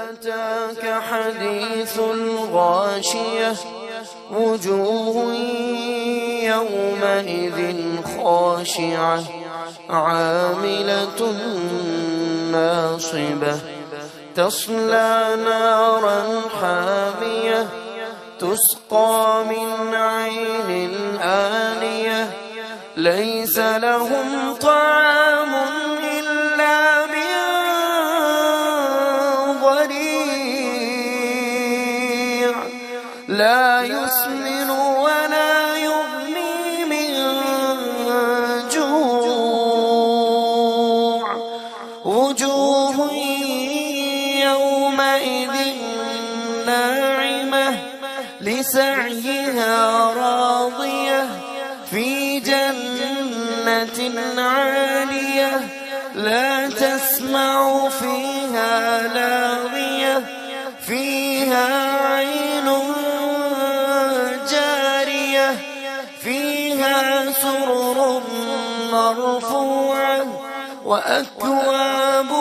أتاك حديث الغاشية وجوه يومئذ خاشعة عاملة ناصبة تصلى نارا حامية تسقى من عين آنية ليس لهم طعام إلا من ضريع لا يسمن ولا يغني من جوع وجوه يومئذ ناعمة لسعيها راضية في جنة عالية لا تسمع فيها لاغية فيها عين جارية فيها سرر مرفوعة وأكواب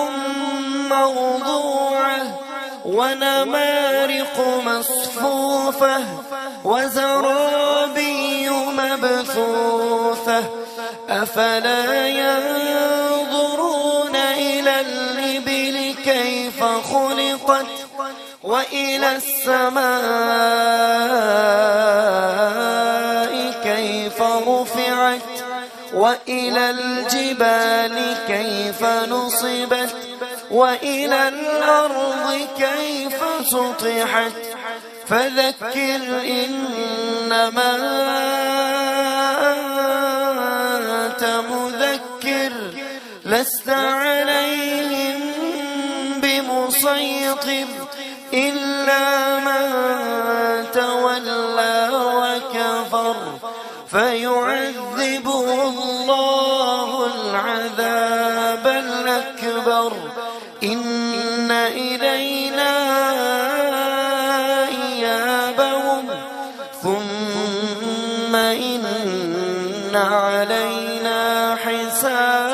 موضوعة ونمارق مصفوفة وزرابي مبثوثة أفلا ينظرون إلى الإبل كيف خلقت وإلى السماء كيف رفعت وإلى الجبال كيف نصبت وإلى الأرض كيف سطحت فذكر إنما أنت مذكر لست عليهم بمسيطر إلا من تولى وكفر فيعذبه الله العذاب الأكبر إن إلينا إيابهم ثم إن علينا حسابهم